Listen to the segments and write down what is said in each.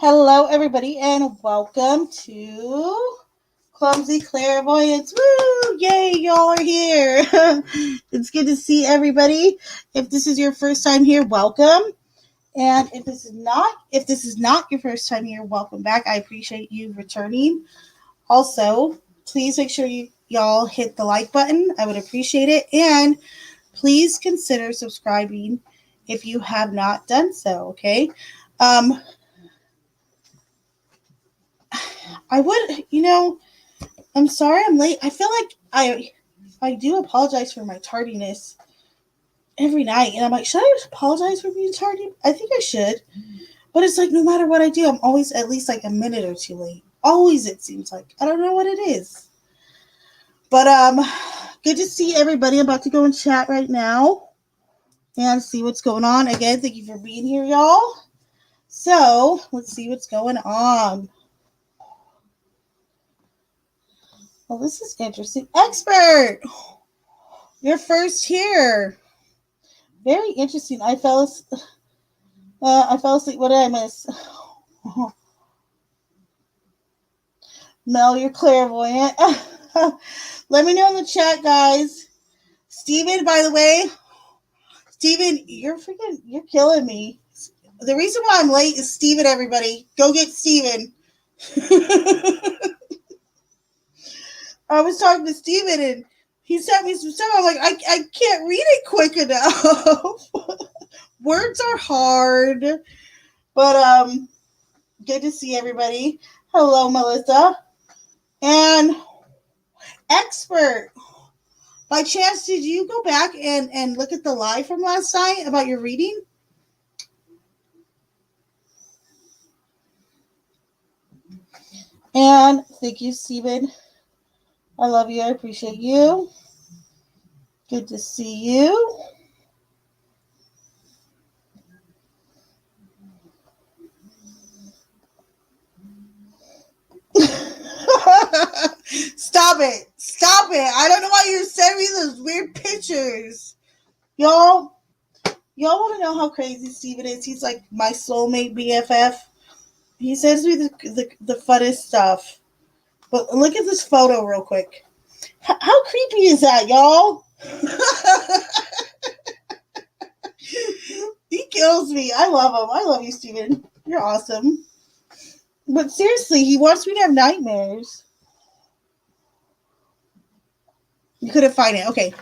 Hello, everybody, and welcome to Clumsy Clairvoyance. Woo! Yay, y'all are here. It's good to see everybody. If this is your first time here, welcome. And if this is not your first time here, welcome back. I appreciate you returning. Also, please make sure y'all hit the like button. I would appreciate it. And please consider subscribing if you have not done so, okay? Um, I would, I'm sorry I'm late. I feel like I do apologize for my tardiness every night. And I'm like, should I apologize for being tardy? I think I should. But it's like no matter what I do, I'm always at least like a minute or two late. Always, it seems like. I don't know what it is. But good to see everybody. I'm about to go and chat right now and see what's going on. Again, thank you for being here, y'all. So let's see what's going on. Well, this is interesting. Expert! You're first here. Very interesting. I fell asleep. What did I miss? Mel, you're clairvoyant. Let me know in the chat, guys. Steven, by the way. Steven, you're killing me. The reason why I'm late is Steven, everybody. Go get Steven. I was talking to Steven and he sent me some stuff. I'm like, I can't read it quick enough. Words are hard. But good to see everybody. Hello, Melissa. And Expert. By chance, did you go back and look at the live from last night about your reading? And thank you, Steven. I love you. I appreciate you. Good to see you. Stop it. I don't know why you're sending me those weird pictures. Y'all want to know how crazy Steven is? He's like my soulmate BFF. He sends me the funnest stuff. But look at this photo real quick. How creepy is that, y'all? He kills me. I love him. I love you, Steven. You're awesome. But seriously, he wants me to have nightmares. You couldn't find it. Okay.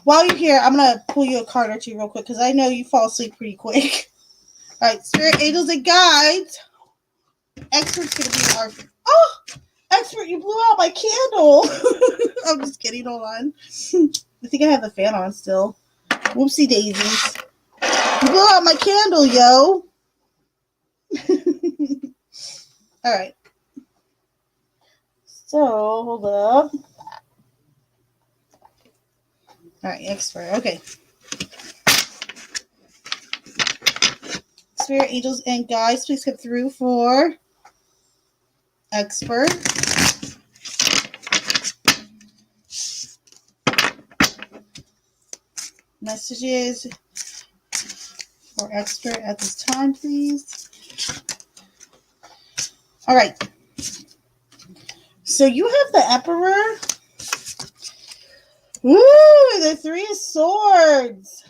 While you're here, I'm going to pull you a card or two real quick because I know you fall asleep pretty quick. All right. Spirit, angels, and guides. Expert's going to be our... Oh! Expert, you blew out my candle. I'm just kidding. Hold on. I think I have the fan on still. Whoopsie daisies. You blew out my candle, yo. All right. So, hold up. All right, expert. Okay. Spirit, angels, and guides, please come through for expert. Messages for expert at this time, please. All right. So you have the Emperor. Ooh, the Three of Swords.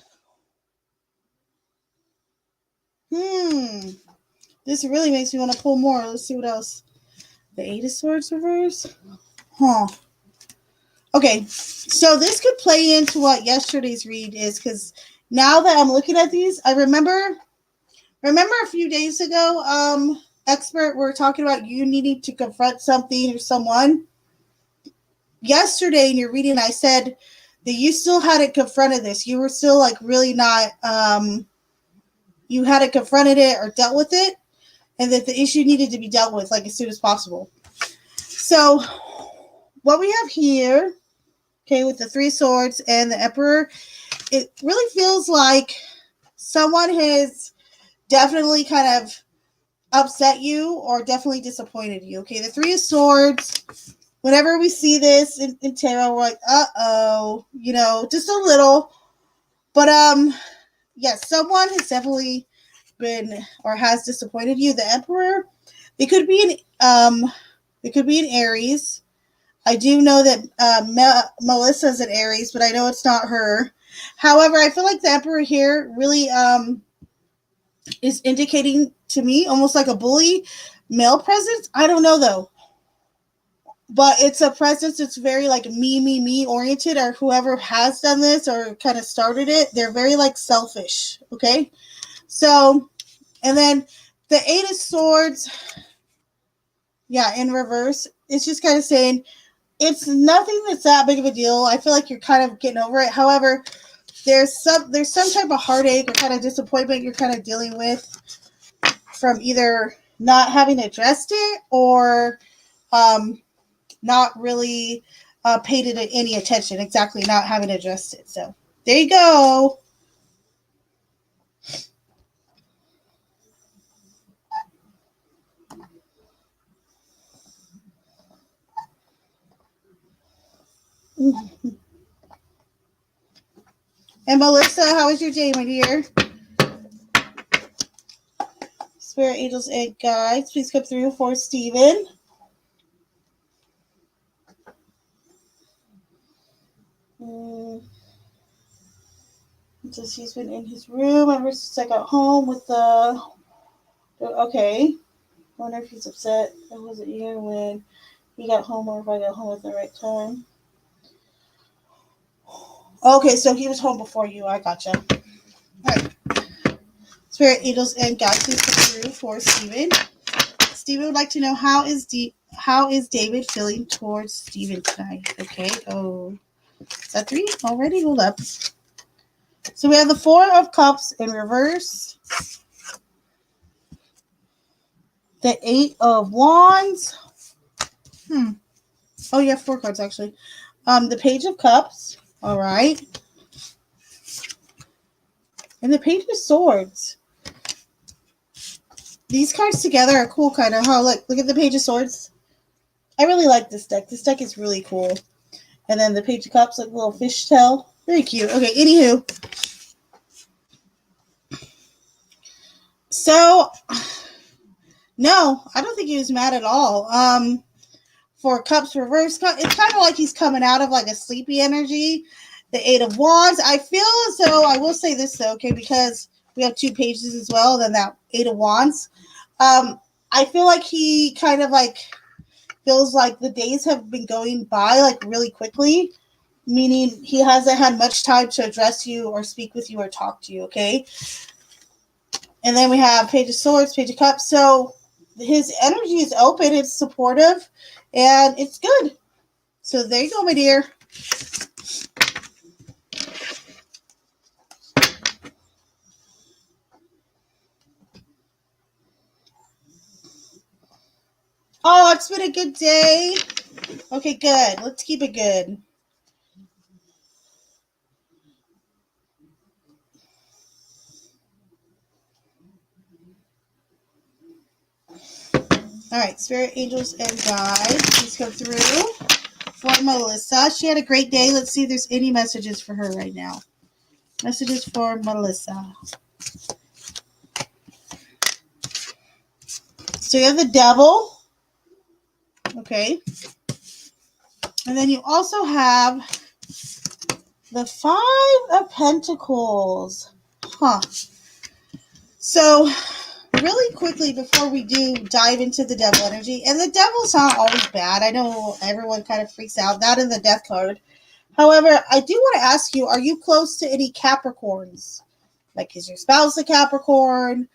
This really makes me want to pull more. Let's see what else. The Eight of Swords reverse. Huh. Okay, so this could play into what yesterday's read is, because now that I'm looking at these, I remember a few days ago, expert, we were talking about you needing to confront something or someone. Yesterday in your reading, I said that you still hadn't confronted this. You were still like really not, you hadn't confronted it or dealt with it, and that the issue needed to be dealt with like as soon as possible. So what we have here, okay, with the Three Swords and the Emperor, it really feels like someone has definitely kind of upset you or definitely disappointed you. Okay, the Three of Swords, whenever we see this in tarot, we're like, uh-oh, just a little. But yes, someone has definitely been or has disappointed you. The Emperor, it could be an Aries. I do know that Melissa's an Aries, but I know it's not her. However, I feel like the Emperor here really is indicating to me almost like a bully male presence. I don't know though, but it's a presence that's very like me oriented, or whoever has done this or kind of started it, they're very like selfish. Okay, so and then the Eight of Swords, yeah, in reverse, it's just kind of saying it's nothing that's that big of a deal. I feel like you're kind of getting over it. However, there's some type of heartache or kind of disappointment you're kind of dealing with from either not having addressed it or not really paid it any attention. Exactly, not having addressed it. So there you go. And Melissa, how was your day, my dear? Spirit, angels, and guides, please come through for Stephen. Just he's been in his room ever since I got home with the. Okay. I wonder if he's upset. It wasn't here when he got home, or if I got home at the right time. Okay, so he was home before you. I gotcha. All right. Spirit, angels, and guides, please come through for Stephen. Stephen would like to know how is David feeling towards Stephen tonight? Okay. Oh, is that 3 already? Hold up. So we have the 4 of Cups in reverse, the 8 of Wands. Oh, yeah, 4 cards actually. The Page of Cups. All right. And the Page of Swords. These cards together are cool, kind of. Huh? Look at the Page of Swords. I really like this deck. This deck is really cool. And then the Page of Cups, like a little fishtail. Very cute. Okay, anywho. So, no, I don't think he was mad at all. For Cups reverse, it's kind of like he's coming out of like a sleepy energy. The 8 of Wands. I feel as though, I will say this though, okay, because we have 2 pages as well, then that 8 of Wands. I feel like he kind of like feels like the days have been going by like really quickly, meaning he hasn't had much time to address you or speak with you or talk to you, okay? And then we have Page of Swords, Page of Cups. So his energy is open, it's supportive, and it's good. So there you go, my dear. Oh, it's been a good day. Okay, good. Let's keep it good. All right, Spirit, Angels, and Guides, please come through for Melissa. She had a great day. Let's see if there's any messages for her right now. Messages for Melissa. So you have the Devil. Okay. And then you also have the 5 of Pentacles. Huh. So really quickly before we do dive into the devil energy, and the devil's not always bad. I know everyone kind of freaks out. That and the death card. However, I do want to ask you, are you close to any Capricorns? Like, is your spouse a Capricorn?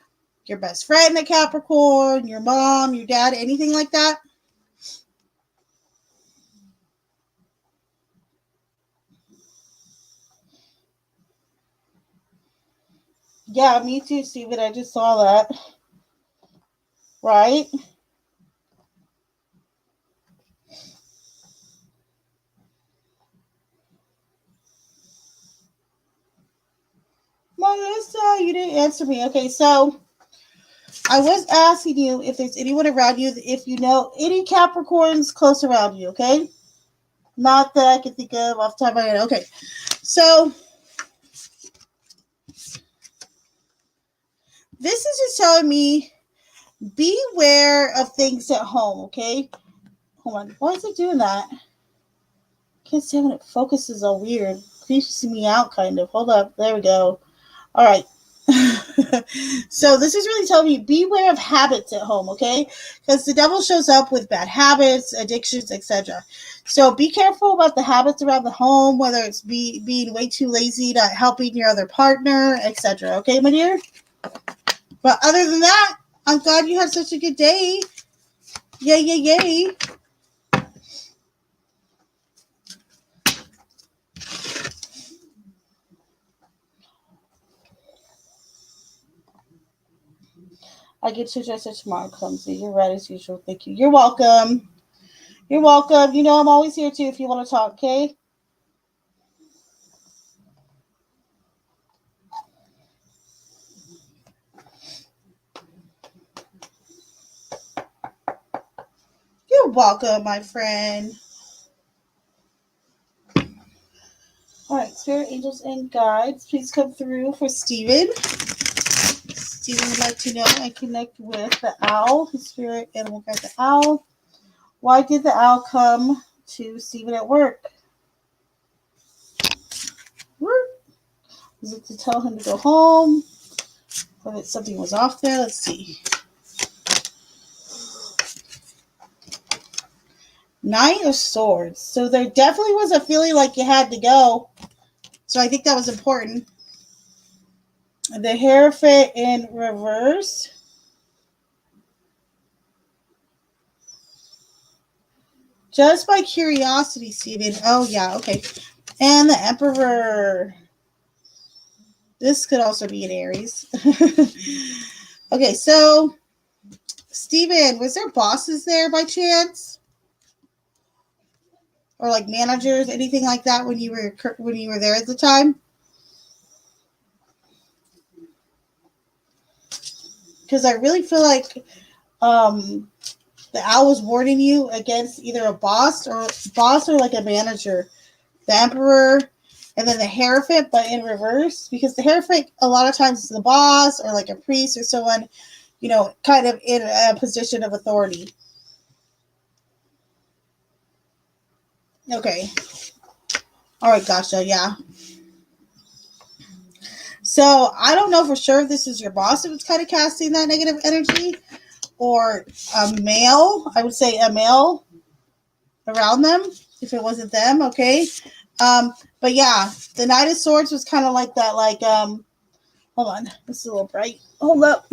Your best friend a Capricorn? Your mom, your dad, anything like that? Yeah, me too, Steven. I just saw that. Right? Melissa, you didn't answer me. Okay, so I was asking you if there's anyone around you, if you know any Capricorns close around you, okay? Not that I can think of off the top of my head. Okay, so This is just telling me beware of things at home, okay? Hold on. Why is it doing that? Can't say when it focuses all weird. Creeps me out, kind of. Hold up. There we go. All right. So this is really telling me beware of habits at home, okay? Because the devil shows up with bad habits, addictions, etc. So be careful about the habits around the home, whether it's being way too lazy, not helping your other partner, etc. Okay, my dear? But other than that, I'm glad you had such a good day. Yay, yay, yay. I get to address it tomorrow, Clumsy. You're right as usual. Thank you. You're welcome. You're welcome. You know I'm always here too if you want to talk, okay? You're welcome, my friend. All right, spirit angels and guides, please come through for Steven. Steven would like to know and connect with the owl, his spirit animal guide, the owl. Why did the owl come to Steven at work? Was it to tell him to go home? Or that something was off there? Let's see. Knight of Swords. So there definitely was a feeling like you had to go. So I think that was important. The Hierophant in reverse. Just by curiosity, Steven. Oh, yeah, okay. And the Emperor. This could also be an Aries. Okay, so, Steven, was there bosses there by chance? Or like managers, anything like that when you were there at the time? Because I really feel like the owl was warning you against either a boss or like a manager. The Emperor, and then the Hierophant, but in reverse, because the Hierophant a lot of times is the boss or like a priest or someone, kind of in a position of authority. Okay. All right, gotcha. Yeah. So I don't know for sure if this is your boss that was kind of casting that negative energy, or a male. I would say a male around them if it wasn't them. Okay. But yeah, the Knight of Swords was kind of like that. Like hold on, this is a little bright. Hold up.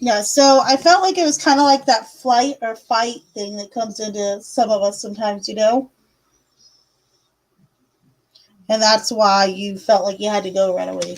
Yeah, so I felt like it was kind of like that flight or fight thing that comes into some of us sometimes, and that's why you felt like you had to go right away.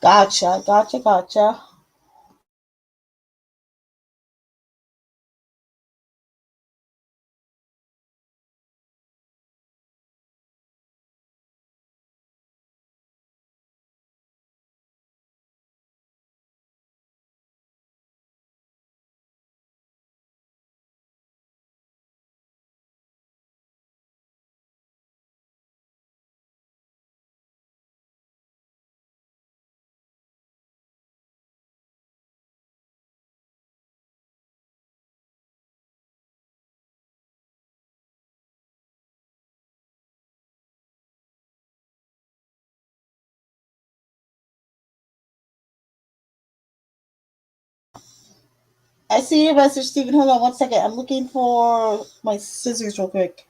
Gotcha, gotcha, gotcha. I see your message, Stephen. Hold on one second. I'm looking for my scissors real quick.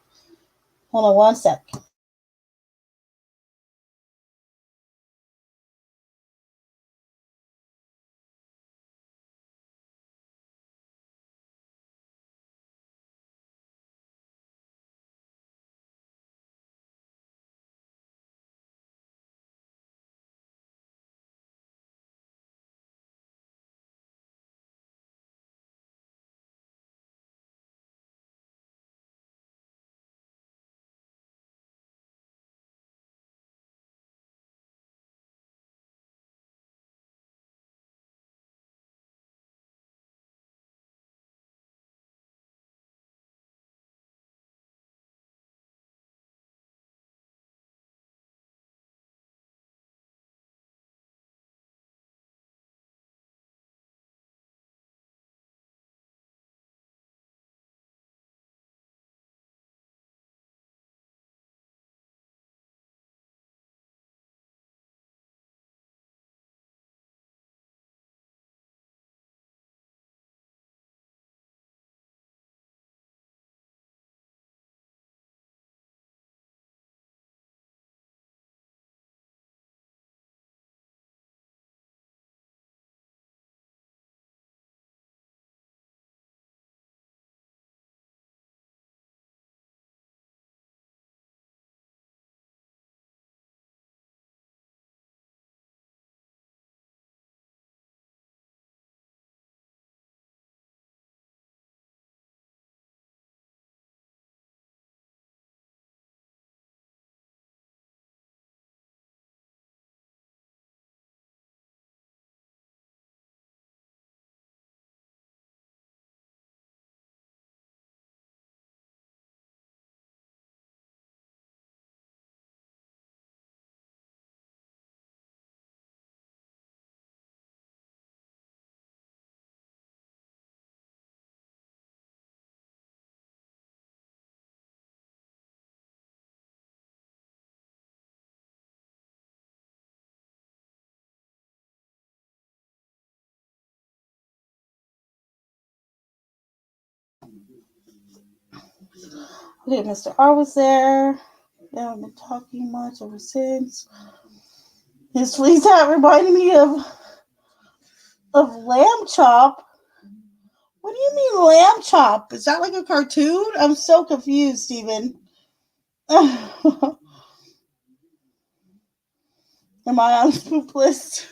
Hold on one sec. Okay, Mr. R was there. I haven't been talking much ever since. His fleece hat reminded me of Lamb Chop. What do you mean Lamb Chop? Is that like a cartoon? I'm so confused, Steven. Am I on the poop list?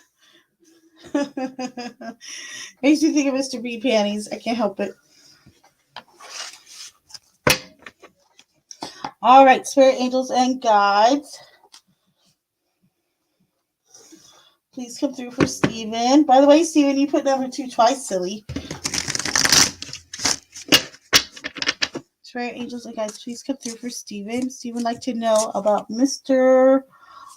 Makes me think of Mr. B panties. I can't help it. All right, spirit angels and guides. Please come through for Steven. By the way, Steven, you put number 2 twice, silly. Spirit angels and guides, please come through for Steven. Steven would like to know about Mr.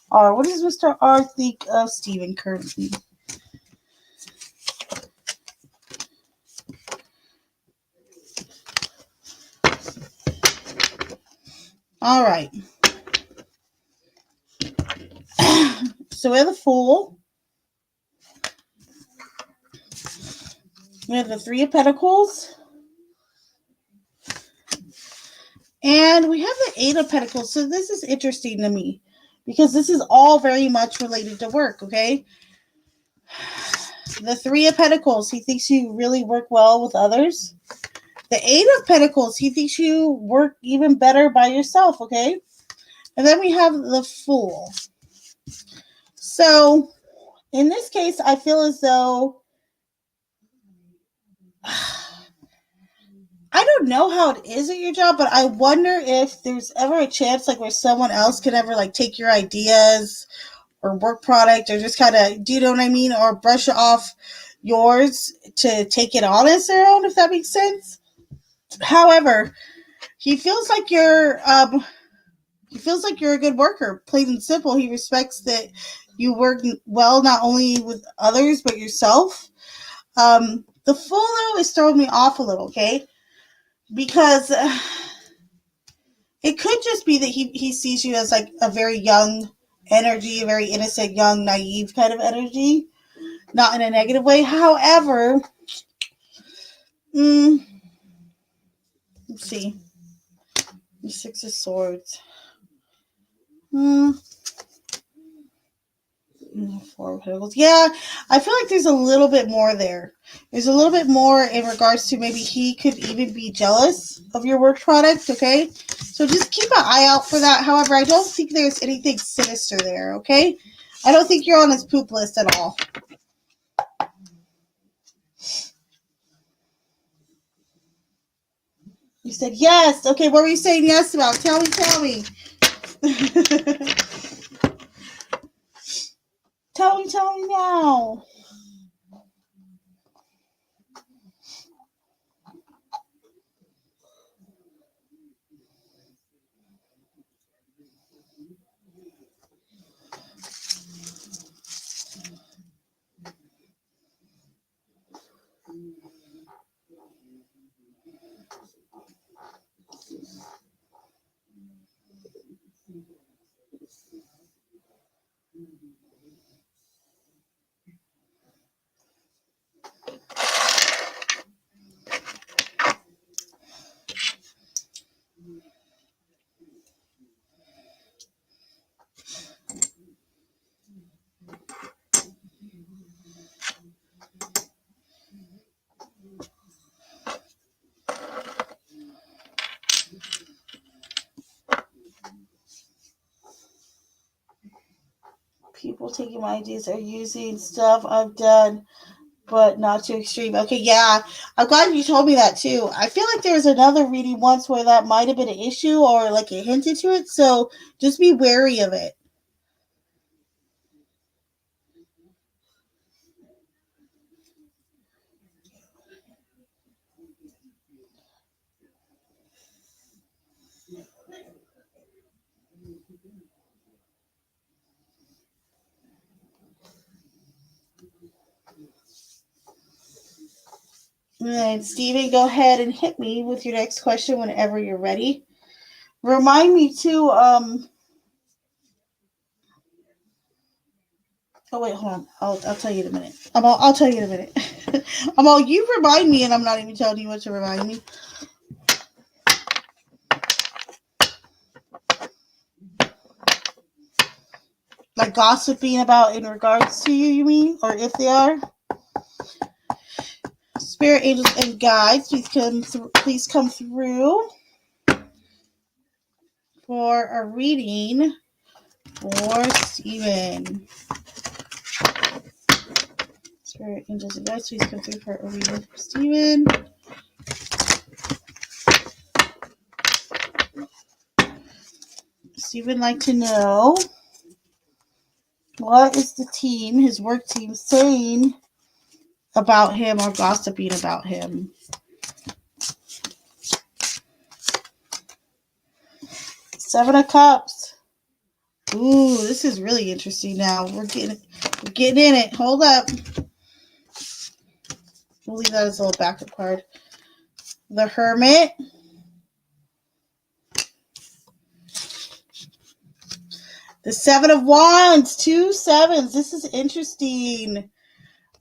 R. What does Mr. R think of Steven currently? All right. So we have the Fool. We have the Three of Pentacles. And we have the Eight of Pentacles. So this is interesting to me because this is all very much related to work, okay? The Three of Pentacles, he thinks you really work well with others. The Eight of Pentacles, he thinks you work even better by yourself, okay? And then we have the Fool. So in this case, I feel as though I don't know how it is at your job, but I wonder if there's ever a chance like where someone else could ever like take your ideas or work product or just kind of, do you know what I mean? Or brush off yours to take it on as their own, if that makes sense. However, he feels like you're a good worker, plain and simple. He respects that you work well not only with others but yourself. The Fool though is throwing me off a little, okay? Because it could just be that he sees you as like a very young energy, a very innocent, young, naive kind of energy, not in a negative way. However, let's see, the Six of Swords. Four of Pentacles. Yeah, I feel like there's a little bit more there. There's a little bit more in regards to maybe he could even be jealous of your work product, okay? So just keep an eye out for that. However, I don't think there's anything sinister there, okay? I don't think you're on his poop list at all. You said yes. Okay, what were you saying yes about? Tell me. tell me now. People taking my ideas are using stuff I've done, but not too extreme. Okay, yeah. I'm glad you told me that too. I feel like there was another reading once where that might have been an issue or like a hint to it, so just be wary of it. And Steven, go ahead and hit me with your next question whenever you're ready. Remind me too, oh wait, hold on. I'll tell you in a minute. I'll tell you in a minute. You remind me and I'm not even telling you what to remind me. like gossiping about in regards to you mean? Or if they are? Spirit angels and guides, please come through for a reading for Stephen. Spirit angels and guides, please come through for a reading for Stephen. Stephen like to know, what is the team, his work team, saying about him or gossiping about him? Seven of Cups. Ooh, this is really interesting now. We're getting in it. Hold up. We'll leave that as a little backup card. The Hermit. The Seven of Wands. 2 sevens. This is interesting.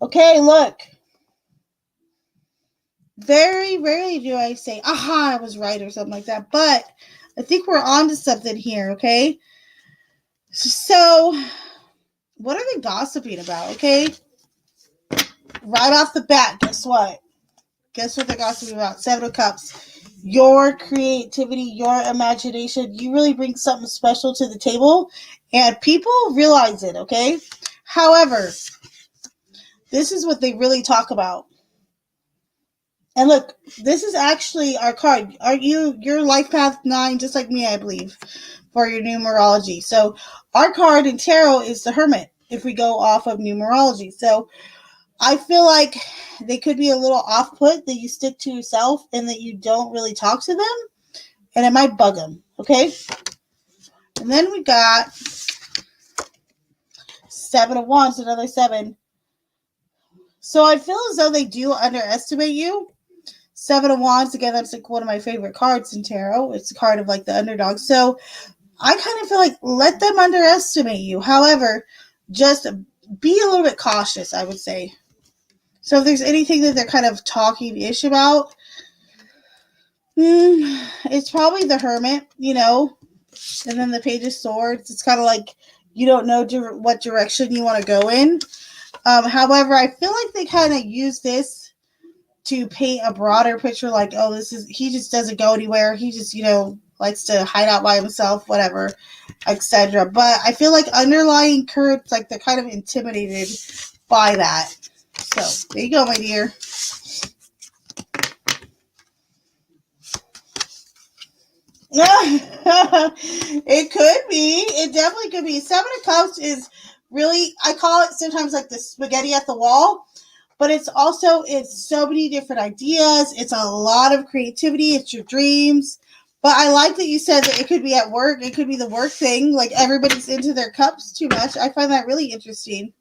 Okay, look. Very rarely do I say, aha, I was right or something like that. But I think we're on to something here, okay? So, what are they gossiping about, okay? Right off the bat, guess what? Guess what they're gossiping about? Seven of Cups. Your creativity, your imagination. You really bring something special to the table, and people realize it, okay? However, this is what they really talk about. And look, this is actually our card. Are your life path 9, just like me, I believe, for your numerology. So our card in tarot is the Hermit, if we go off of numerology. So I feel like they could be a little off-put that you stick to yourself and that you don't really talk to them, and it might bug them, okay? And then we got Seven of Wands, another 7. So I feel as though they do underestimate you. Seven of Wands, again, that's like one of my favorite cards in tarot. It's a card of like the underdog. So I kind of feel like let them underestimate you. However, just be a little bit cautious, I would say. So if there's anything that they're kind of talking ish about, it's probably the Hermit, and then the Page of Swords. It's kind of like you don't know what direction you want to go in. However, I feel like they kind of use this to paint a broader picture, like, oh, he just doesn't go anywhere. He just, likes to hide out by himself, whatever, etc. But I feel like underlying currents, like they're kind of intimidated by that. So there you go, my dear. It could be. It definitely could be. Seven of Cups is really, I call it sometimes like the spaghetti at the wall, but it's so many different ideas. It's a lot of creativity. It's your dreams. But I like that you said that it could be at work. It could be the work thing. Like everybody's into their cups too much. I find that really interesting.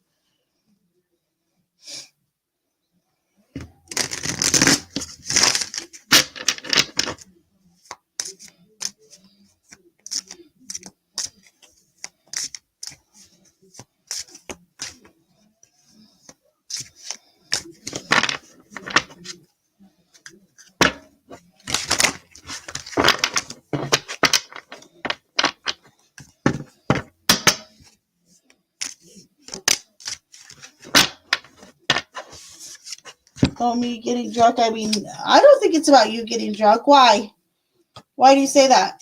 Oh, me getting drunk. I mean, I don't think it's about you getting drunk. Why? Why do you say that?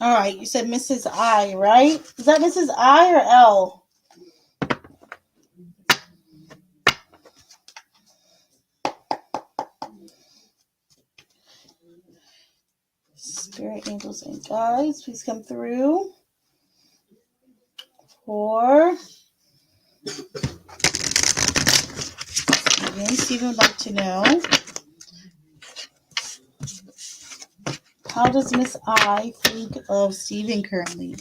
All right, you said Mrs. I, right? Is that Mrs. I or L? Spirit, angels, and guides, please come through for Stephen. Stephen would like to know, how does Miss I think of Stephen currently?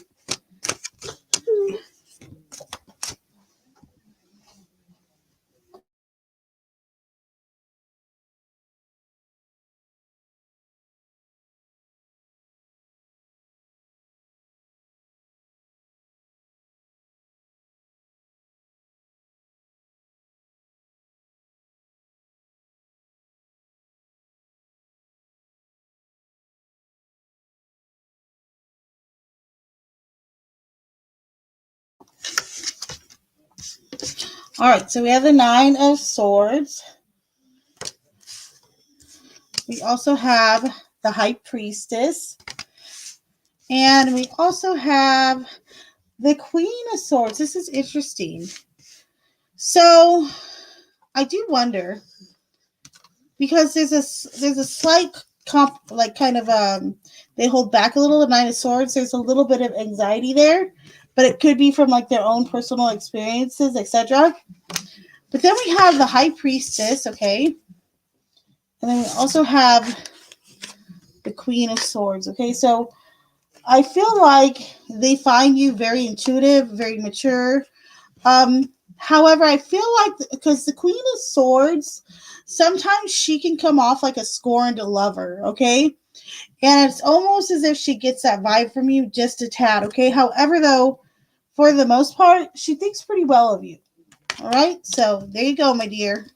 All right, so we have the Nine of Swords. We also have the High Priestess. And we also have the Queen of Swords. This is interesting. So I do wonder, because there's a slight they hold back a little. The Nine of Swords, there's a little bit of anxiety there, but it could be from like their own personal experiences, etc. But then we have the High Priestess, okay, and then we also have the Queen of Swords, okay. So I feel like they find you very intuitive, very mature. However, I feel like because the Queen of Swords, sometimes she can come off like a scorned lover, okay? And it's almost as if she gets that vibe from you just a tad, okay? However, though, for the most part, she thinks pretty well of you. All right? So there you go, my dear.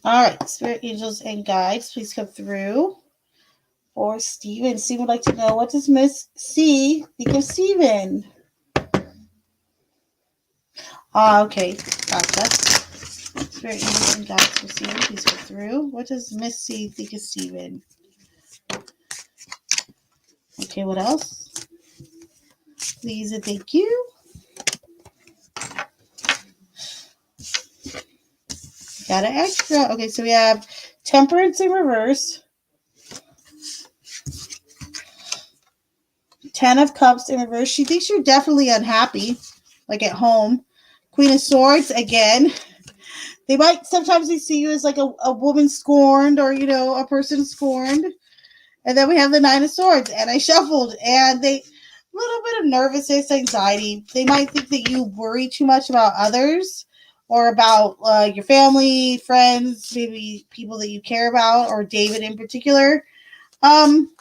All right, Spirit, Angels, and Guides, please come through. For Steven. Steven would like to know, what does Miss C think of Steven? Okay, gotcha. Spirit, Angels, and Guides for Steven, please come through. What does Miss C think of Steven? Okay, what else? Please and thank you. Got an extra. Okay, so we have Temperance in reverse, Ten of Cups in reverse. She thinks you're definitely unhappy, like at home. Queen of Swords, again. They might, sometimes they see you as like a woman scorned, or, you know, a person scorned. And then we have the Nine of Swords, and I shuffled, and they, a little bit of nervousness, anxiety. They might think that you worry too much about others, or about your family, friends, maybe people that you care about, or David in particular. Um,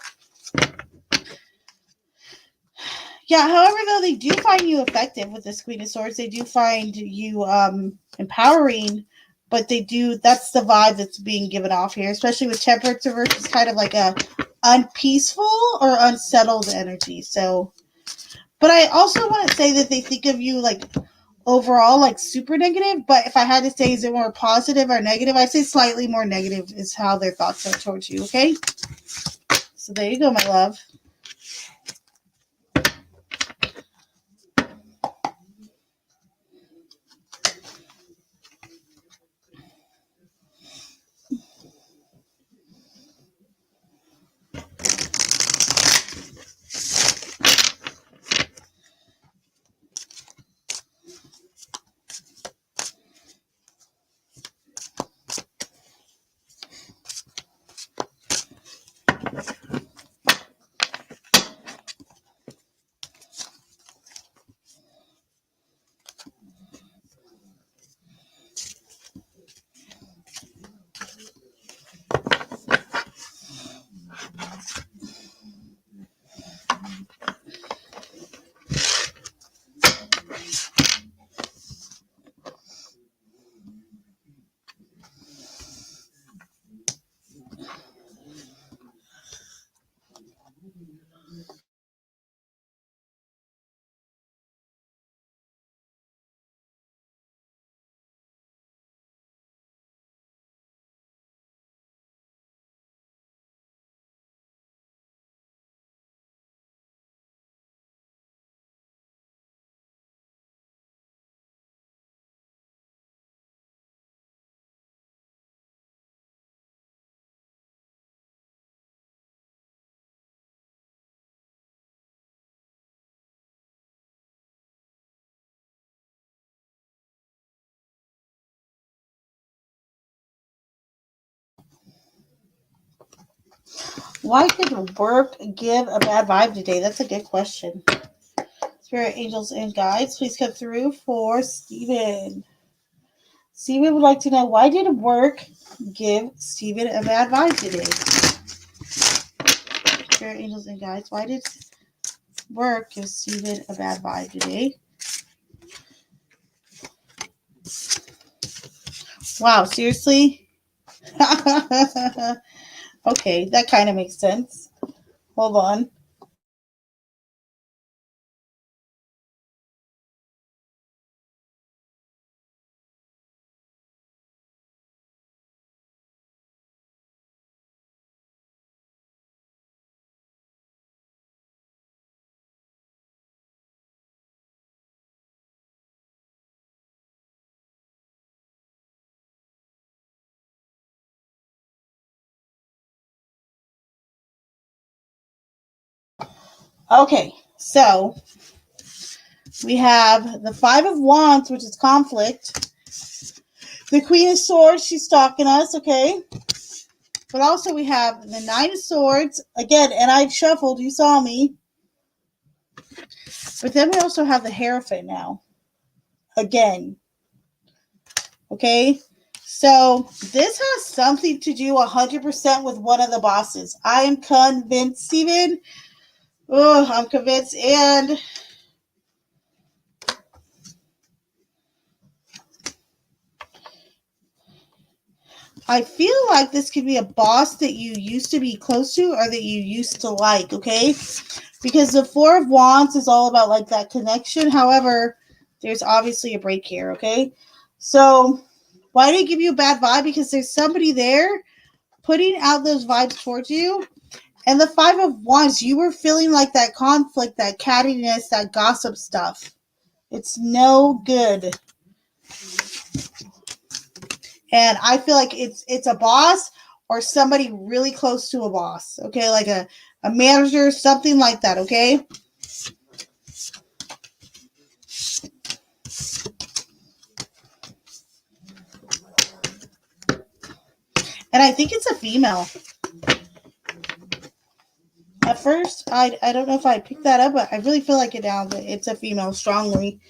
yeah, however, though, they do find you effective with this Queen of Swords. They do find you empowering, but they do, that's the vibe that's being given off here, especially with Temperance reverse. It's kind of like a unpeaceful or unsettled energy. So, but I also want to say that they think of you like overall like super negative. But if I had to say, is it more positive or negative? I'd say slightly more negative is how their thoughts are towards you. Okay. So there you go, my love. Why did work give a bad vibe today? That's a good question. Spirit, angels, and guides, please come through for Stephen. Stephen would like to know, why did work give Stephen a bad vibe today? Spirit, angels, and guides, why did work give Stephen a bad vibe today? Wow, seriously? Okay, that kind of makes sense. Hold on. Okay, so we have the Five of Wands, which is conflict. The Queen of Swords, she's stalking us, okay? But also we have the Nine of Swords. Again, and I've shuffled, you saw me. But then we also have the Hierophant now. Again. Okay? So this has something to do 100% with one of the bosses. I am convinced, Steven. Oh, I'm convinced. And I feel like this could be a boss that you used to be close to or that you used to like, okay? Because the Four of Wands is all about like that connection. However, there's obviously a break here, okay? So why did it give you a bad vibe? Because there's somebody there putting out those vibes towards you. And the Five of Wands, you were feeling like that conflict, that cattiness, that gossip stuff. It's no good. And I feel like it's a boss or somebody really close to a boss. Okay, like a manager, something like that, okay? And I think it's a female. At first, I don't know if I picked that up, but I really feel like it now that it's a female strongly.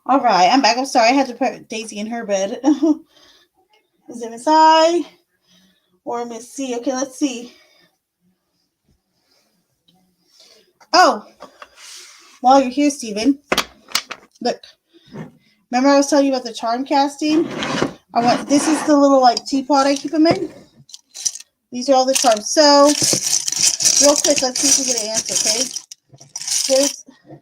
All right, I'm back. I'm sorry. I had to put Daisy in her bed. Is it Miss I or Miss C? Okay, let's see. Oh, while you're here, Steven, look. Remember I was telling you about the charm casting? This is the little like teapot I keep them in. These are all the charms. So, real quick, let's see if we get an answer, okay?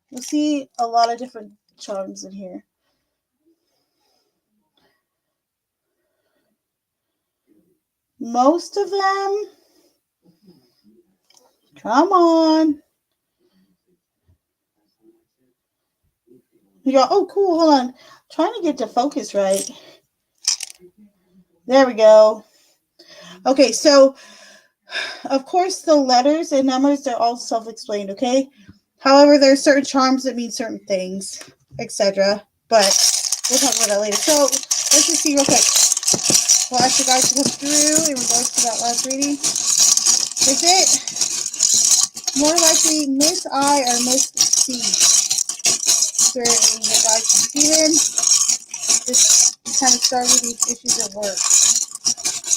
You'll see a lot of different charms in here. Most of them, come on. You go, oh, cool, hold on. Trying to get to focus right. There we go. Okay, so, of course, the letters and numbers, they're all self-explained, okay? However, there are certain charms that mean certain things, etc. But we'll talk about that later. So, let's just see real quick. We'll ask the guys to come through in regards to that last reading. Is it more likely Miss I or Miss C? Spirit and the guys to Steven. Just kind of start with these issues at work,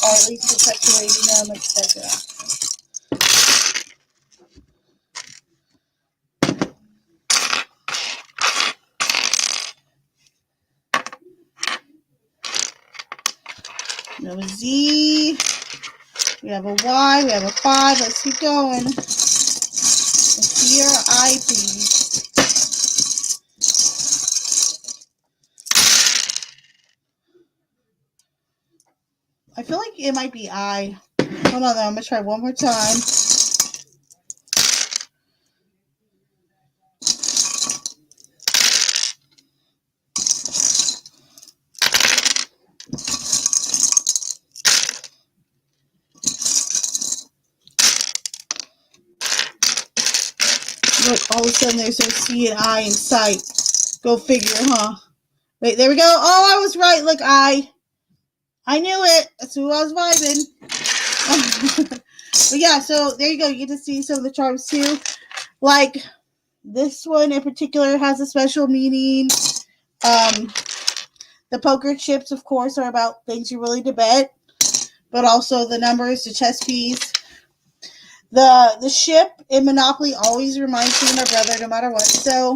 or at least perpetuating them, etc. We have a Z. We have a Y. We have a 5. Let's keep going. Let's see your I, please. I feel like it might be I. Hold on, though. I'm going to try one more time. Look, all of a sudden there's a C and I in sight. Go figure, huh? Wait, there we go. Oh, I was right. Look, I knew it. That's who I was vibing. But yeah, so there you go. You get to see some of the charms too. Like this one in particular has a special meaning. The poker chips, of course, are about things you're willing to bet, but also the numbers, the chess piece. The ship in Monopoly always reminds me of my brother, no matter what. So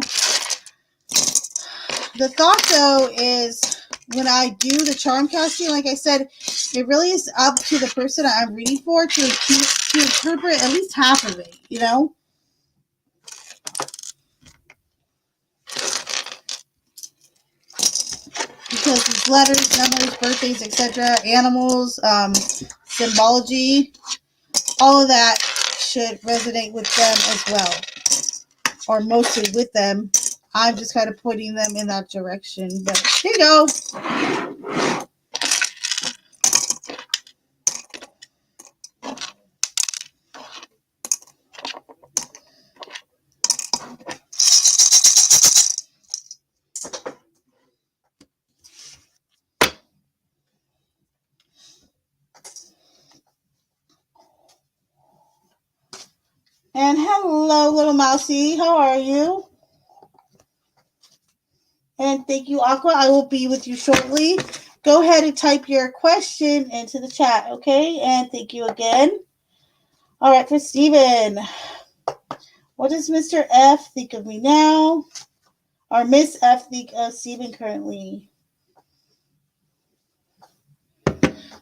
the thought, though, is when I do the charm casting, like I said, it really is up to the person I'm reading for to interpret at least half of it, you know? Because these letters, numbers, birthdays, etc., animals, symbology, all of that should resonate with them as well. Or mostly with them. I'm just kind of pointing them in that direction. But here you go. And hello, little mousy. How are you? And thank you, Aqua. I will be with you shortly. Go ahead and type your question into the chat, okay? And thank you again. All right, for Steven. What does Mr. F think of me now? Or Miss F think of Steven currently?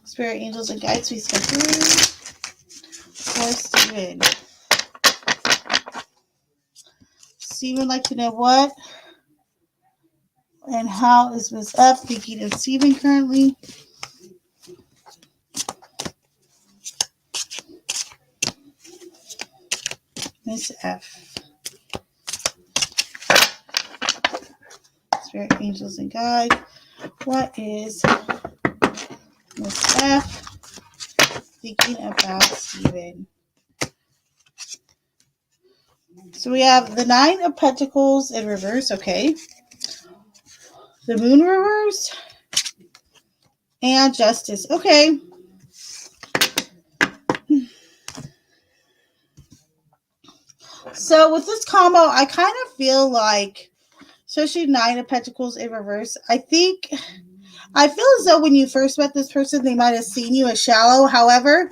Spirit, angels, and guides, please come through. For Steven. Steven would like to know what and how is Miss F thinking of Steven currently? Miss F. Spirit, angels, and guides. What is Miss F thinking about Steven? So we have the 9 of Pentacles in reverse, okay. The Moon reverse. And Justice, okay. So with this combo, I kind of feel like, especially Nine of Pentacles in reverse, I feel as though when you first met this person, they might have seen you as shallow. However,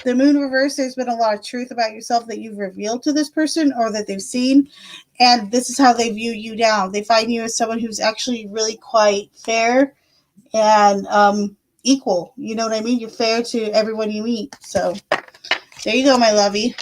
the moon reverse, there's been a lot of truth about yourself that you've revealed to this person or that they've seen. And this is how they view you now. They find you as someone who's actually really quite fair and equal. You know what I mean? You're fair to everyone you meet. So there you go, my lovey.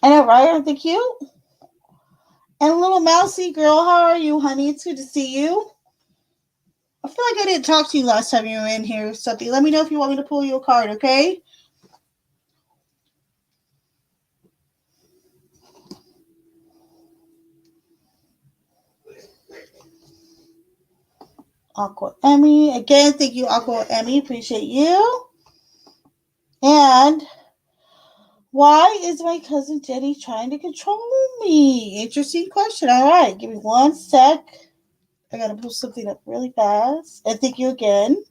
I know, right? Aren't they cute? And little mousy girl, how are you, honey? It's good to see you. I feel like I didn't talk to you last time you were in here, Suppy. Let me know if you want me to pull you a card, okay? Aqua Emmy. Again, thank you, Aqua Emmy. Appreciate you. And why is my cousin Jenny trying to control me? Interesting question. All right, give me 1 sec. I gotta pull something up really fast. And thank you again.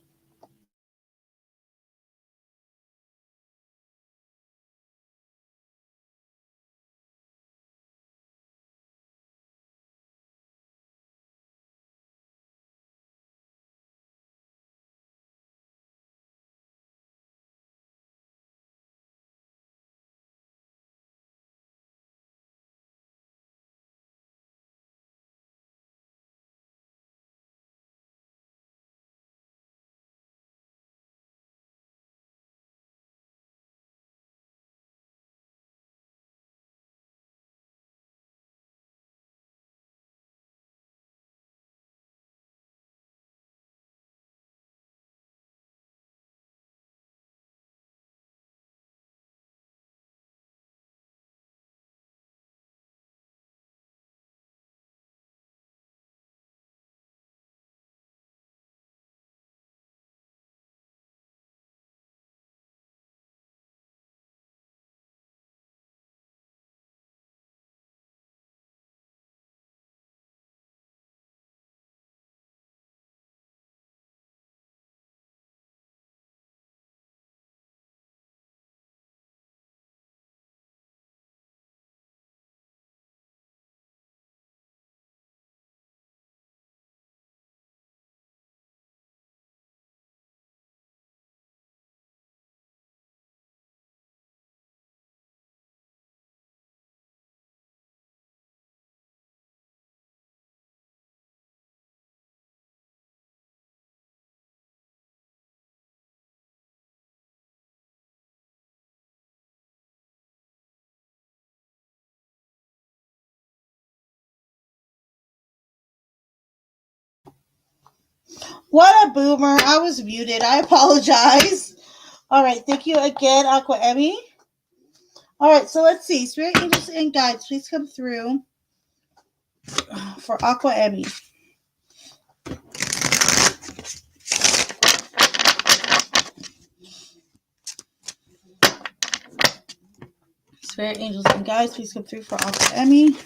What a boomer. I was muted. I apologize. All right, thank you again, Aqua Emmy. All right, so let's see. Spirit angels and guides, please come through for Aqua Emmy. Spirit angels and guides, please come through for Aqua Emmy.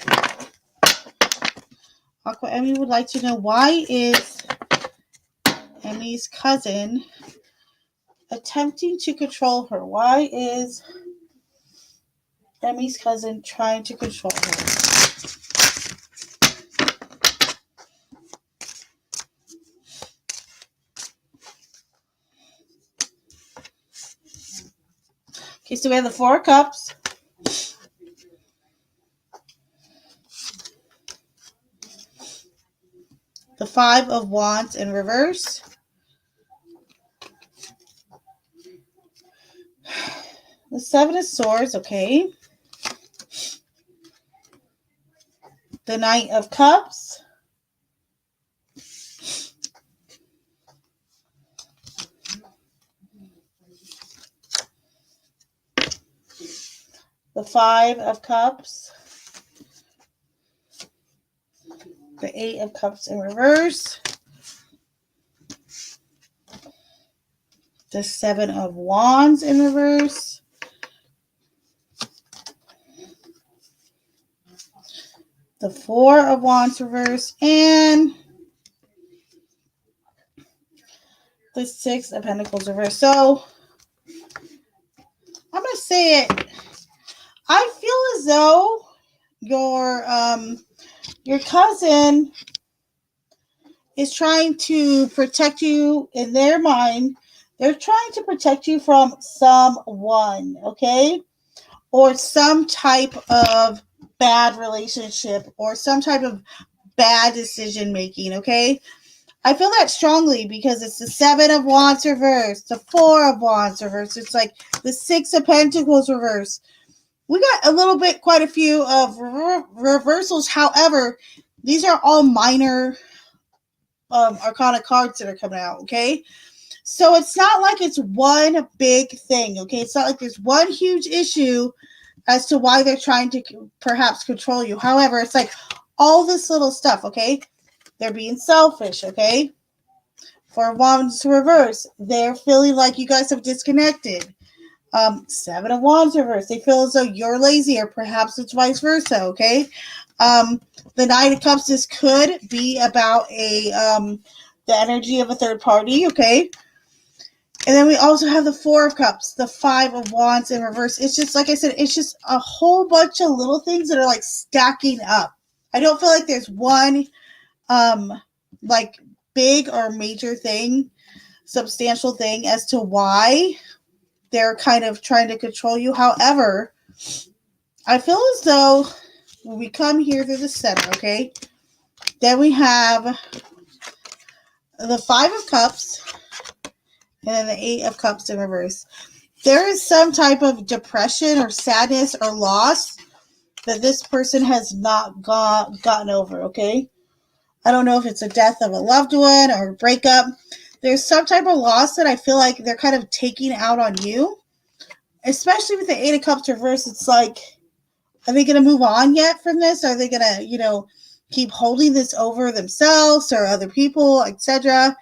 Aqua Emmy would like to know, why is Emmy's cousin attempting to control her? Why is Emmy's cousin trying to control her? Okay, so we have the 4 of Cups. The 5 of Wands in reverse. The 7 of Swords, okay. The Knight of Cups. The 5 of Cups. The Eight of Cups in reverse. The Seven of Wands in reverse. The Four of Wands reverse. And the Six of Pentacles reverse. So, I'm going to say it. I feel as though your cousin is trying to protect you in their mind. They're trying to protect you from someone, okay? Or some type of bad relationship or some type of bad decision making, okay? I feel that strongly because it's the Seven of Wands reverse, the Four of Wands reverse. It's like the Six of Pentacles reverse. We got a little bit, quite a few of reversals. However, these are all minor Arcana cards that are coming out, okay? So it's not like it's one big thing, okay? It's not like there's one huge issue as to why they're trying to perhaps control you. However, it's like all this little stuff, okay? They're being selfish, okay? For Wands reverse, they're feeling like you guys have disconnected. Seven of Wands reverse, they feel as though you're lazy, or perhaps it's vice versa, okay? The Nine of Cups, this could be about the energy of a third party, okay? And then we also have the Four of Cups, the Five of Wands in reverse. It's just, like I said, it's just a whole bunch of little things that are like stacking up. I don't feel like there's one like big or major thing, substantial thing as to why they're kind of trying to control you. However, I feel as though when we come here to the center, okay, then we have the Five of Cups and then the Eight of Cups in reverse. There is some type of depression or sadness or loss that this person has not gotten over, okay? I don't know if it's a death of a loved one or a breakup. There's some type of loss that I feel like they're kind of taking out on you. Especially with the Eight of Cups reverse, it's like, are they going to move on yet from this? Are they going to, keep holding this over themselves or other people, etc.?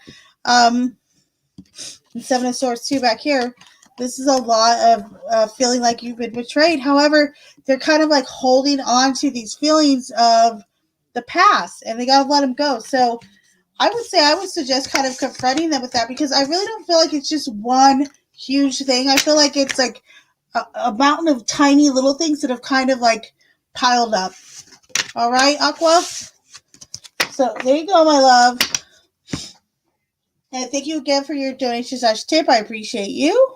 Seven of Swords too back here. This is a lot of feeling like you've been betrayed. However, they're kind of like holding on to these feelings of the past, and they got to let them go. So I would suggest kind of confronting them with that, because I really don't feel like it's just one huge thing. I feel like it's like a mountain of tiny little things that have kind of like piled up. All right, Aqua? So there you go, my love. And thank you again for your donation / tip. I appreciate you.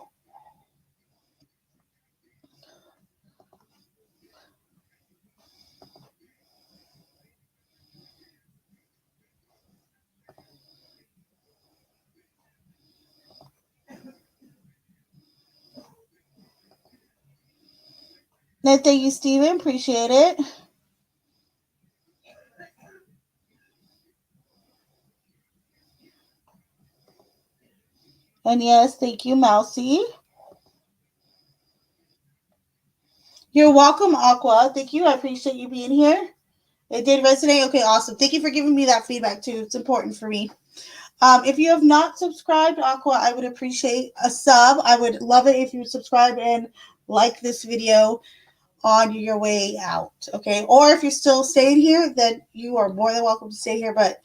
And thank you, Steven. Appreciate it. And yes, thank you, Mousy. You're welcome, Aqua. Thank you. I appreciate you being here. It did resonate. Okay, awesome. Thank you for giving me that feedback, too. It's important for me. If you have not subscribed, Aqua, I would appreciate a sub. I would love it if you would subscribe and like this video on your way out, okay? Or if you're still staying here, then you are more than welcome to stay here. But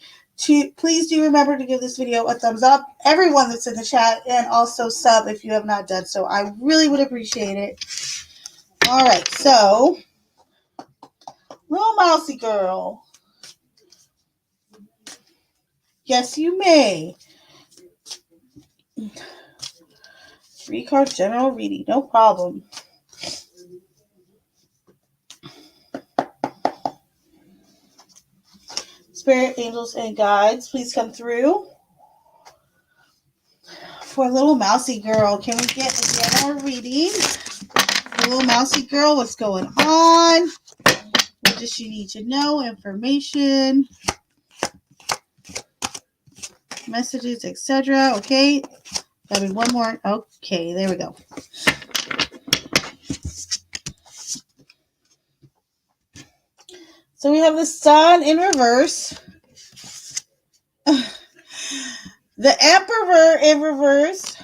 please do remember to give this video a thumbs up, everyone that's in the chat, and also sub if you have not done so. I really would appreciate it. All right, so, little mousy girl. Yes, you may. 3-card general reading, no problem. Spirit, angels, and guides, please come through. For little mousy girl, can we get a general reading? For little mousy girl, what's going on? What does she need to know? Information, messages, etc. Okay, gotta be one more. Okay, there we go. So we have the Sun in reverse. the Emperor in reverse.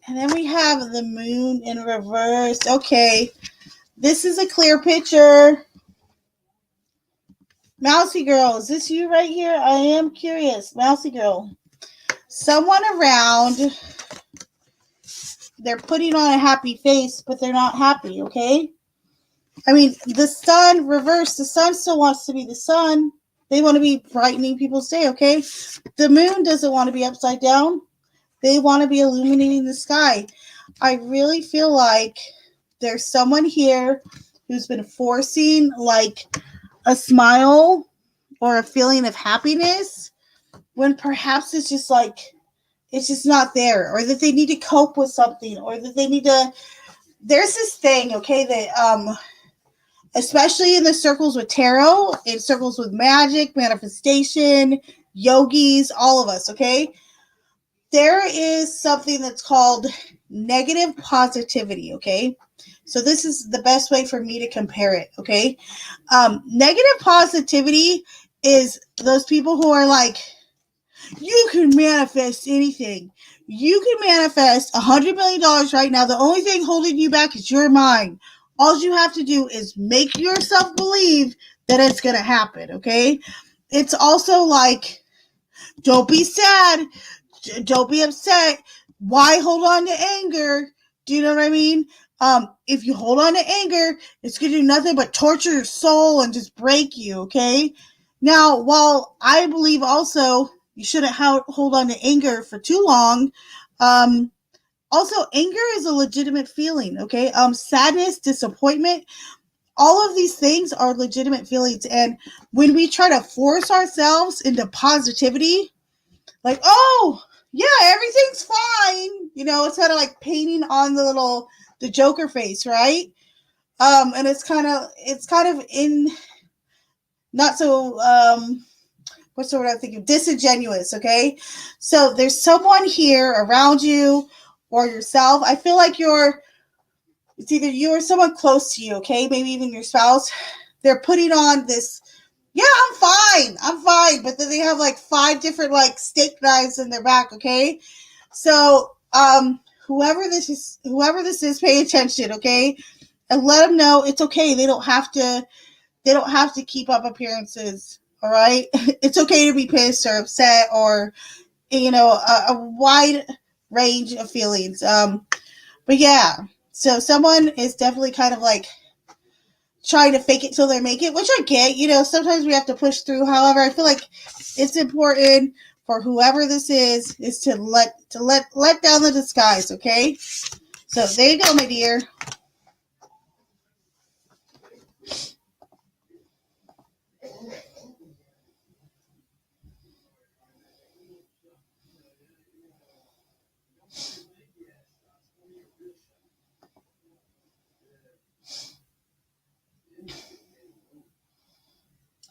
And then we have the Moon in reverse. Okay. This is a clear picture. Mousy Girl, is this you right here? I am curious. Mousy Girl. Someone around, they're putting on a happy face, but they're not happy, okay? I mean, the sun reverse, the sun still wants to be the sun. They want to be brightening people's day, okay? The moon doesn't want to be upside down. They want to be illuminating the sky. I really feel like there's someone here who's been forcing like a smile or a feeling of happiness when perhaps it's just like it's just not there, or that they need to cope with something, or that they need to. There's this thing, okay, that especially in the circles with tarot, in circles with magic, manifestation, yogis, all of us, okay, there is something that's called negative positivity, okay? So this is the best way for me to compare it, okay? Negative positivity is those people who are like, you can manifest anything. You can manifest $100 million right now. The only thing holding you back is your mind. All you have to do is make yourself believe that it's going to happen, okay? It's also like, don't be sad. Don't be upset. Why hold on to anger? Do you know what I mean? If you hold on to anger, it's going to do nothing but torture your soul and just break you, okay? Now, while I believe also you shouldn't hold on to anger for too long, also, anger is a legitimate feeling, okay? Sadness, disappointment, all of these things are legitimate feelings. And when we try to force ourselves into positivity, like, oh, yeah, everything's fine. You know, it's kind of like painting on the Joker face, right? And it's kind of in not so, what's the word I'm thinking? Disingenuous, okay? So there's someone here around you or yourself. I feel like it's either you or someone close to you, okay? Maybe even your spouse. They're putting on this, yeah, I'm fine. But then they have like 5 different like steak knives in their back, okay? So, whoever this is, pay attention, okay? And let them know it's okay. They don't have to keep up appearances, all right? It's okay to be pissed or upset or, a wide range of feelings. But yeah, so someone is definitely kind of like trying to fake it till they make it, which I get. Sometimes we have to push through. However, I feel like it's important for whoever this is to let down the disguise, okay? So there you go, my dear.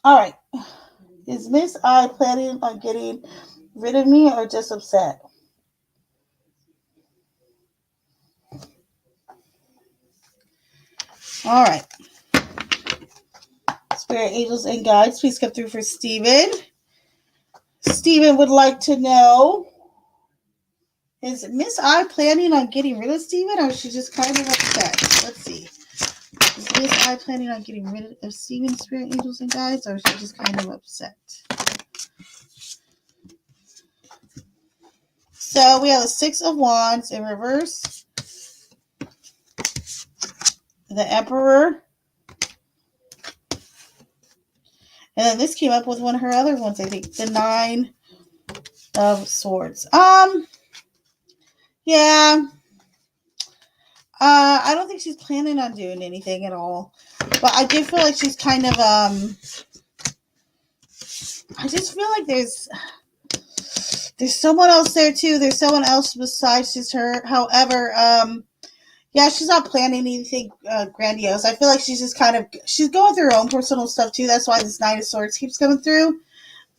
All right. Is Miss I planning on getting rid of me or just upset? All right. Spirit, angels, and guides, please come through for Stephen. Stephen would like to know, is Miss I planning on getting rid of Stephen or is she just kind of upset? Let's see. Is Miss I planning on getting rid of Stephen, Spirit, angels, and guides, or is she just kind of upset? So we have the 6 of Wands in reverse, the Emperor, and then this came up with one of her other ones, I think, the 9 of Swords. Yeah. I don't think she's planning on doing anything at all. But I do feel like she's kind of, I just feel like there's someone else there too. There's someone else besides just her. However, yeah, she's not planning anything grandiose. I feel like she's just she's going through her own personal stuff too. That's why this 9 of Swords keeps coming through.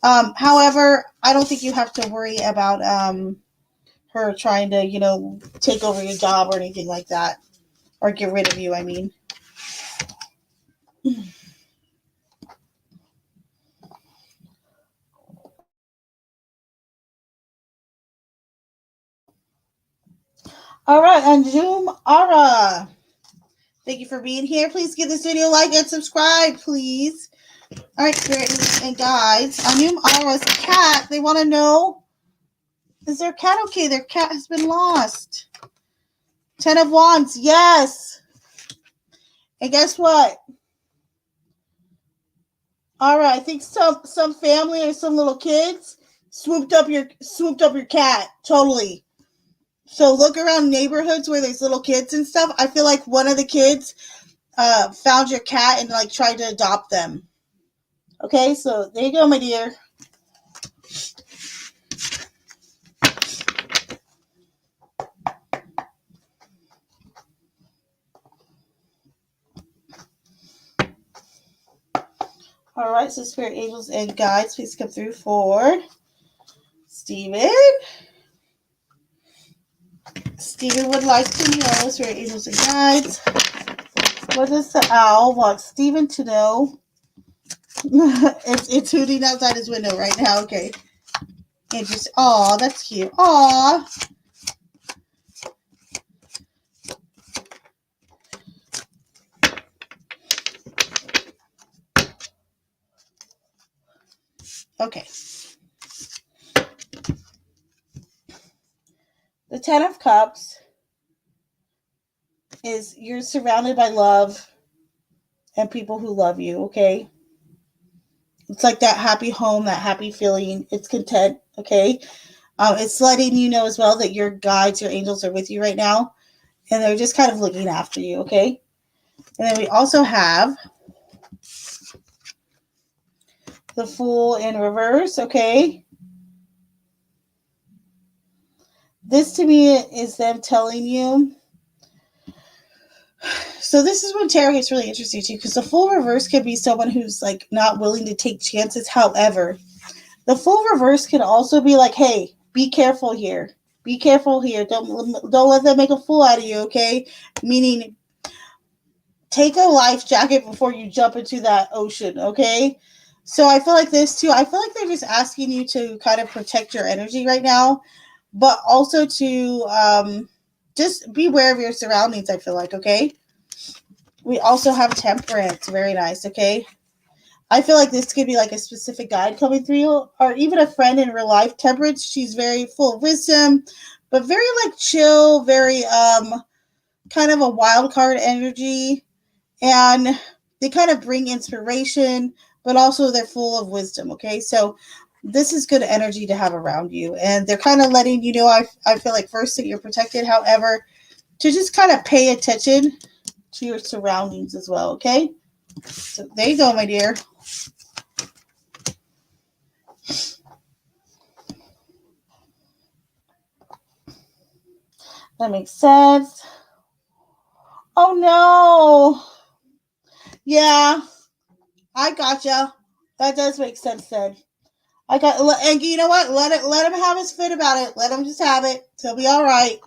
However, I don't think you have to worry about her trying to, take over your job or anything like that. Or get rid of you, I mean. All right, Anjum Ara. Thank you for being here. Please give this video a like and subscribe, please. All right, spirit and guides. Anjum Ara's cat. They want to know, is their cat okay? Their cat has been lost. 10 of Wands, yes. And guess what? All right, I think some family or some little kids swooped up your cat. Totally. So look around neighborhoods where there's little kids and stuff. I feel like one of the kids found your cat and like tried to adopt them. Okay, so there you go, my dear. All right, so spirit angels and guides, please come through for Stephen. Stephen would like to know, spirit angels and guides, what does the owl want Stephen to know? it's hooting outside his window right now. Okay. And just, aw, that's cute. Aw. Okay. The 10 of Cups is you're surrounded by love and people who love you, okay? It's like that happy home, that happy feeling. It's content, okay? It's letting you know as well that your guides, your angels are with you right now, and they're just kind of looking after you, okay? And then we also have the Fool in reverse, okay? This to me is them telling you. So this is when tarot gets really interesting too, because the Fool reverse could be someone who's like not willing to take chances. However, the Fool reverse can also be like, hey, be careful here. Be careful here. Don't let them make a fool out of you, okay? Meaning, take a life jacket before you jump into that ocean, okay? So I feel like this too. I feel like they're just asking you to kind of protect your energy right now, but also to just be aware of your surroundings, I feel like, okay? We also have Temperance. Very nice, okay? I feel like this could be like a specific guide coming through, or even a friend in real life. Temperance, she's very full of wisdom, but very like chill, very kind of a wild card energy. And they kind of bring inspiration, but also they're full of wisdom, okay? So this is good energy to have around you. And they're kind of letting you know, I feel like first that you're protected, however, to just kind of pay attention to your surroundings as well, okay? So there you go, my dear. That makes sense. Oh no. Yeah, I gotcha. That does make sense then. And you know what? Let him have his fit about it. Let him just have it. He'll be all right.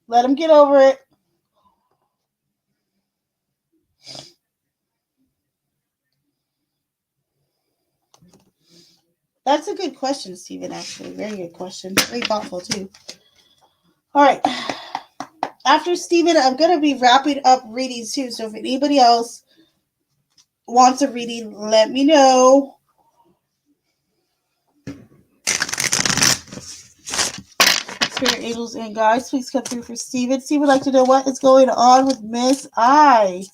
Let him get over it. That's a good question, Stephen, actually. Very good question. Very thoughtful, too. All right. After Stephen, I'm going to be wrapping up readings, too. So if anybody else wants a reading, let me know. Spirit angels and guides, please come through for Stephen. Steve would like to know what is going on with Miss I.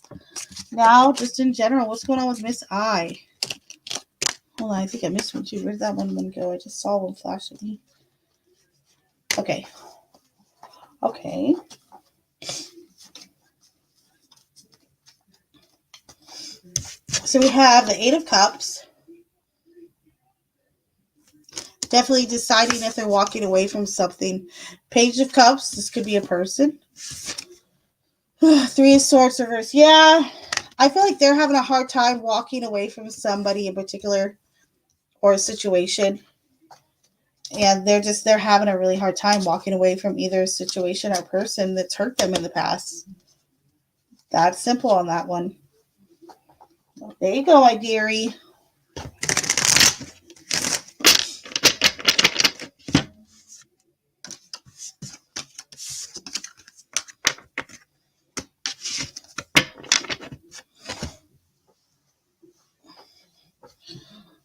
Now, just in general, what's going on with Miss I? Hold on, I think I missed one too. Where did that one go? I just saw one flash at me. Okay. Okay. So we have the Eight of Cups. Definitely deciding if they're walking away from something. Page of Cups. This could be a person. Three of Swords reverse. Yeah. I feel like they're having a hard time walking away from somebody in particular or a situation. And they're having a really hard time walking away from either a situation or person that's hurt them in the past. That's simple on that one. There you go, my dearie.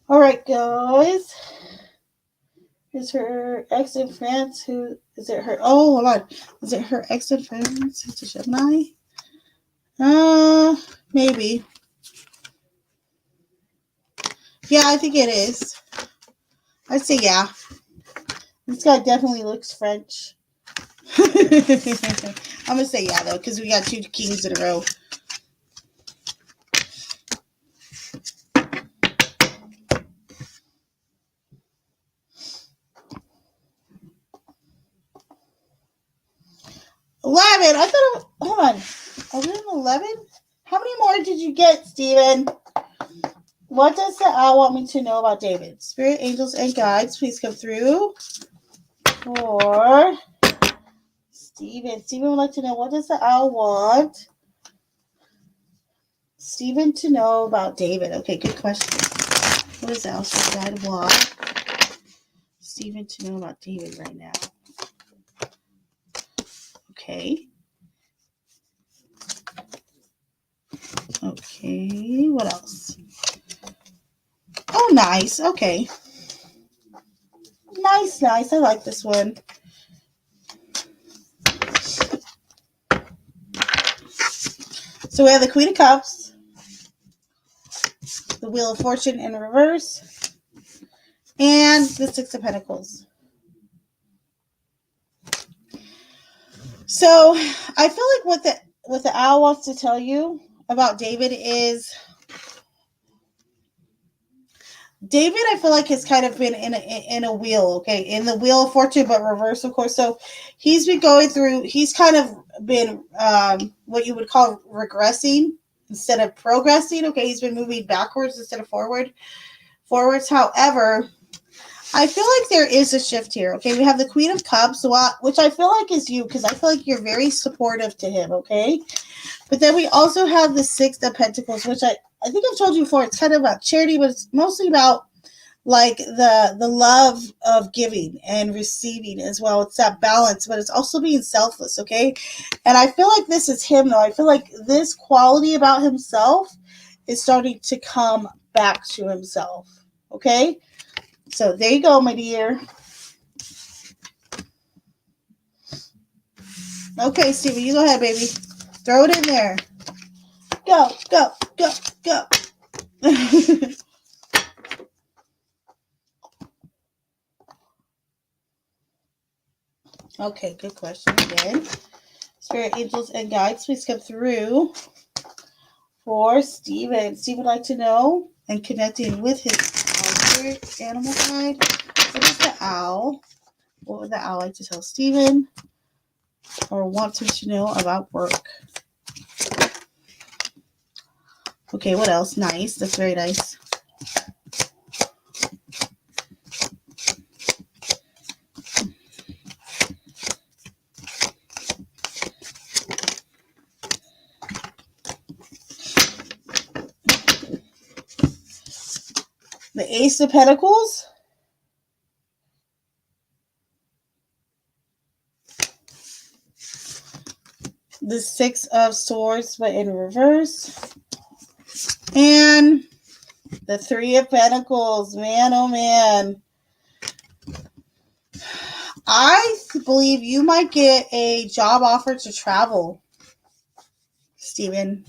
All right, guys. Is her ex in France? Who is it? Her? Oh, hold on. Is it her ex in France? It's a Gemini. Maybe. Yeah, I think it is. I'd say yeah. This guy definitely looks French. I'm gonna say yeah though, because we got 2 kings in a row. $11. I thought. Hold on. Are we on 11? How many more did you get, Steven? What does the owl want me to know about David? Spirit, angels, and guides, please come through. For Steven. Steven would like to know, what does the owl want Steven to know about David? Okay, good question. What does the owl guide want Steven to know about David right now? Okay. Okay, what else? Oh, nice. Okay. Nice. I like this one. So we have the Queen of Cups, the Wheel of Fortune in reverse, and the Six of Pentacles. So I feel like what the owl wants to tell you about David is David, I feel like has kind of been in a wheel, okay, in the Wheel of Fortune, but reverse, of course. So he's been going through. He's kind of been what you would call regressing instead of progressing. Okay, he's been moving backwards instead of forwards. However, I feel like there is a shift here. Okay, we have the Queen of Cups, which I feel like is you, because I feel like you're very supportive to him. Okay, but then we also have the Six of Pentacles, which I think I've told you before. It's kind of about charity, but it's mostly about like the love of giving and receiving as well. It's that balance, but it's also being selfless. Okay, and I feel like this is him though. I feel like this quality about himself is starting to come back to himself. Okay, so there you go, my dear. Okay, Stevie, you go ahead, baby. Throw it in there. Go. Okay, good question again. Spirit, angels, and guides, please come through for Steven. Steve would like to know, and connecting with his spirit animal guide, what is the owl? What would the owl like to tell Steven or wants him to know about work? Okay, what else? Nice. That's very nice. The Ace of Pentacles. The Six of Swords, but in reverse. And the Three of Pentacles. Man, oh man. I believe you might get a job offer to travel, Steven.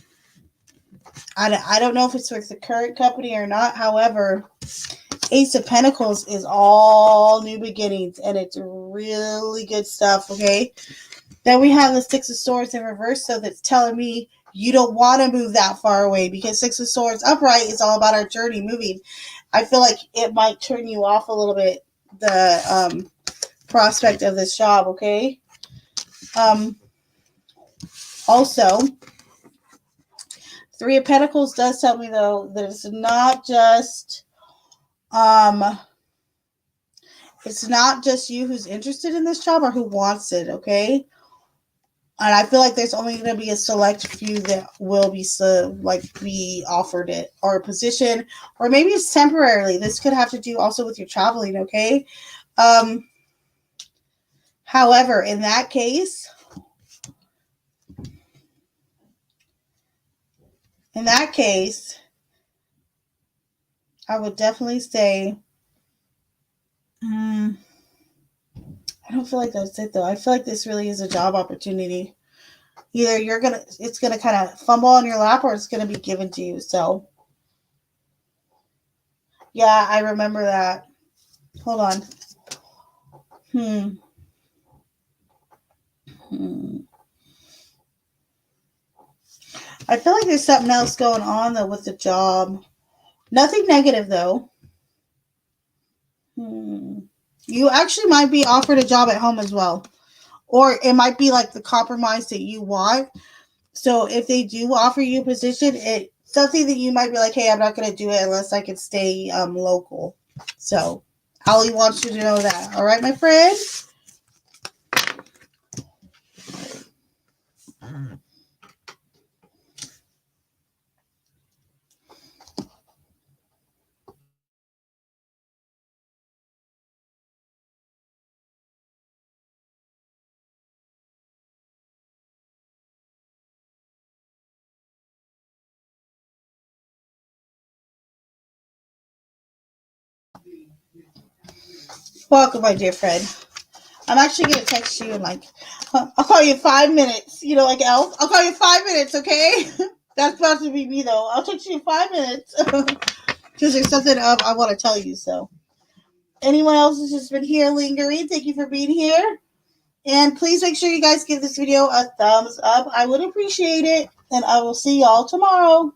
I don't know if it's with the current company or not. However, Ace of Pentacles is all new beginnings, and it's really good stuff, okay? Then we have the Six of Swords in reverse, so that's telling me you don't want to move that far away, because Six of Swords upright is all about our journey moving. I feel like it might turn you off a little bit, the prospect of this job, okay? Also, Three of Pentacles does tell me, though, that it's not just you who's interested in this job or who wants it, okay? And I feel like there's only going to be a select few that will be be offered it, or a position, or maybe it's temporarily. This could have to do also with your traveling, okay? However, in that case, I would definitely say, I don't feel like that's it though. I feel like this really is a job opportunity. Either it's gonna kind of fumble on your lap, or it's gonna be given to you. So, yeah, I remember that. Hold on. Hmm. Hmm. I feel like there's something else going on though with the job. Nothing negative though. Hmm. You actually might be offered a job at home as well, or it might be like the compromise that you want. So if they do offer you a position, it's something that you might be like, hey, I'm not going to do it unless I can stay local. So Ali wants you to know that. All right, my friend? Welcome, my dear friend. I'm actually going to text you in I'll call you in 5 minutes. You know, like Elf. I'll call you in 5 minutes, okay? That's about to be me, though. I'll text you in 5 minutes. Because there's something I want to tell you, so. Anyone else who's just been here lingering, thank you for being here. And please make sure you guys give this video a thumbs up. I would appreciate it. And I will see y'all tomorrow.